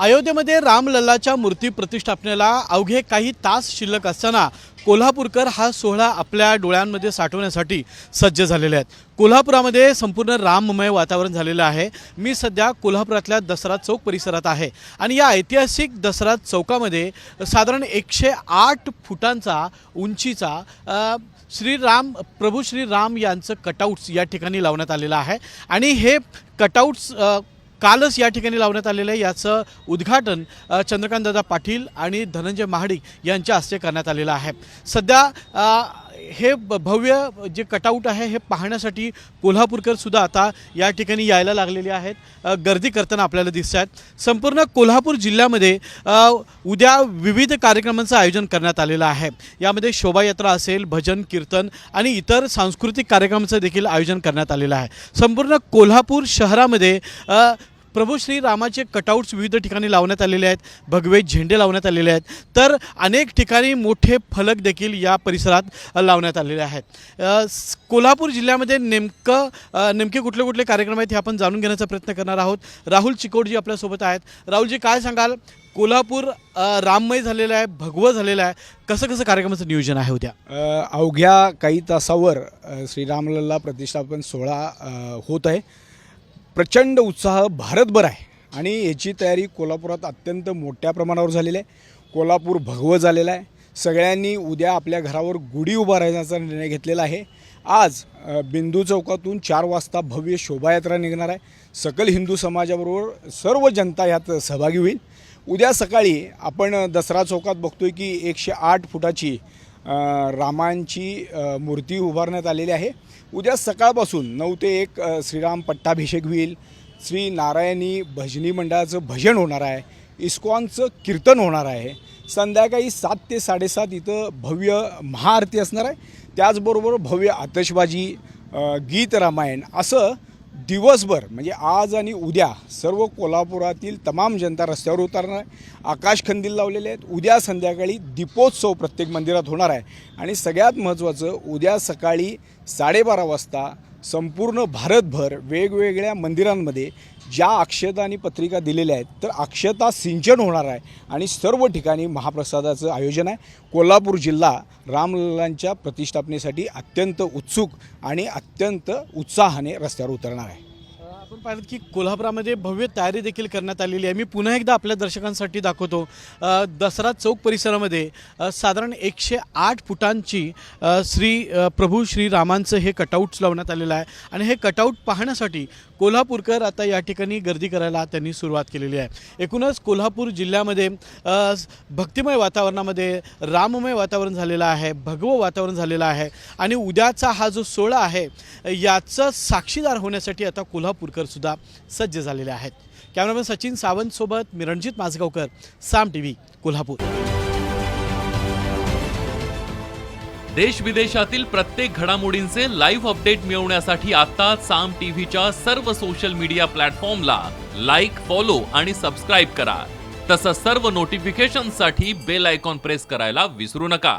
अयोध्येमध्ये रामलल्लाच्या मूर्ती प्रतिष्ठापनेला अवघे काही तास शिल्लक असताना कोल्हापूरकर हा सोहळा आपल्या डोळ्यांमध्ये साठवण्यासाठी सज्ज झालेले आहेत। कोल्हापुरामध्ये संपूर्ण राममय वातावरण झालेलं आहे। मी सध्या कोल्हापुरातल्या दसरा चौक परिसरात आहे आणि या ऐतिहासिक दसरा चौकामध्ये साधारण 108 फुटांचा उंचीचा प्रभू श्रीराम यांचं कटआउट्स या ठिकाणी लावण्यात आलेलं आहे आणि हे कटआउट्स कालच या ठिकाणी लावण्यात आलेलं आहे। याचं उद्घाटन चंद्रकांतदादा पाटील आणि धनंजय महाडिक यांच्या हस्ते करण्यात आलेलं आहे। सध्या हे भव्य जे कटआउट आहे हे पाहण्यासाठी कोल्हापूरकर सुद्धा आता या ठिकाणी यायला लागलेले आहेत, गर्दी करताना आपल्याला दिसत आहेत। संपूर्ण कोल्हापूर जिल्ह्यामध्ये उद्या विविध कार्यक्रमांचं आयोजन करण्यात आलेलं आहे। यामध्ये शोभायात्रा असेल, भजन कीर्तन आणि इतर सांस्कृतिक कार्यक्रमांचं देखील आयोजन करण्यात आलेलं आहे। संपूर्ण कोल्हापूर शहरामध्ये प्रभू श्रीरामाचे कटआउट्स विविध ठिकाणी लावण्यात आलेले आहेत, भगवे झेंडे लावण्यात आलेले आहेत, तर अनेक ठिकाणी मोठे फलक देखील या परिसरात लावण्यात आलेले आहेत। कोल्हापूर जिल्ह्यामध्ये नेमके कुठले कुठले कार्यक्रम आहेत हे आपण जाणून घेण्याचा प्रयत्न करणार आहोत। राहुल चिकोडजी आपल्यासोबत आहेत। राहुलजी, काय सांगाल? कोल्हापूर राममय झालेलं आहे, भगवं झालेलं आहे, कसं कार्यक्रमाचं नियोजन आहे उद्या? अवघ्या काही तासावर श्रीरामलल्ला प्रतिष्ठापन सोहळा होत आहे। प्रचंड उत्साह भारतभर आहे आणि याची तयारी कोल्हापुरात अत्यंत मोठ्या प्रमाणावर झालेली आहे। कोल्हापूर भगवं झालेलं आहे। सगळ्यांनी उद्या आपल्या घरावर गुढी उभारण्याचा निर्णय घेतलेला आहे। आज बिंदू चौकातून 4 वाजता भव्य शोभायात्रा निघणार आहे। सकल हिंदू समाजाबरोबर सर्व जनता यात सहभागी होईल। उद्या सकाळी आपण दसरा चौकात बघतोय की 108 फुटाची रामांची मूर्ती उभारण्यात आलेली आहे। उद्या सकाळपासून 9 ते 1 श्रीराम पट्टाभिषेक होईल। श्री नारायणी भजनी मंडळाचं भजन होणार आहे। इस्कॉनचं कीर्तन होणार आहे। संध्याकाळी 7 ते 7:30 इथं भव्य महाआरती असणार आहे। त्याचबरोबर भव्य आतषबाजी, गीत रामायण असं दिवसभर म्हणजे आज आणि उद्या सर्व कोल्हापुरातील तमाम जनता रस्त्यावर उतरणार आहे। आकाशकंदील लावलेले आहेत। उद्या संध्याकाळी दीपोत्सव प्रत्येक मंदिरात होणार आहे आणि सगळ्यात महत्त्वाचं उद्या सकाळी 12:30 वाजता संपूर्ण भारतभर वेगवेगळ्या मंदिरांमध्ये ज्या अक्षता आणि पत्रिका दिलेल्या आहेत तर अक्षता सिंचन होणार आहे आणि सर्व ठिकाणी महाप्रसादाचं आयोजन आहे। कोल्हापूर जिल्हा रामलल्लांच्या प्रतिष्ठापनेसाठी अत्यंत उत्सुक आणि अत्यंत उत्साहाने रस्त्यावर उतरणार आहे। आपण पाहिलं की कोल्हापुरामध्ये भव्य तयारी देखील करण्यात आलेली आहे। मी पुन्हा एकदा आपल्या दर्शकांसाठी दाखवतो। दसरा चौक परिसरामध्ये साधारण 108 फुटांची प्रभू श्रीरामांचं हे कटआउट्स लावण्यात आलेलं आहे आणि हे कटआउट पाहण्यासाठी कोल्हापूरकर आता या ठिकाणी गर्दी करायला त्यांनी सुरुवात केलेली आहे। एकूणच कोल्हापूर जिल्ह्यामध्ये भक्तिमय वातावरणामध्ये राममय वातावरण झालेलं आहे, भगवं वातावरण झालेलं आहे आणि उद्याचा हा जो सोहळा आहे याचं साक्षीदार होण्यासाठी आता कोल्हापूरकर सुद्धा सज्ज झालेले आहेत। कॅमेरामॅन सचिन सावंत सोबत मी रणजित माझगावकर, साम टीव्ही, कोल्हापूर। देश विदेशातील प्रत्येक घडामोडींचे लाईव्ह अपडेट मिळवण्यासाठी आता साम टीव्हीच्या सर्व सोशल मीडिया प्लॅटफॉर्मला लाईक, फॉलो आणि सबस्क्राईब करा। तसंच सर्व नोटिफिकेशनसाठी बेल आयकॉन प्रेस करायला विसरू नका।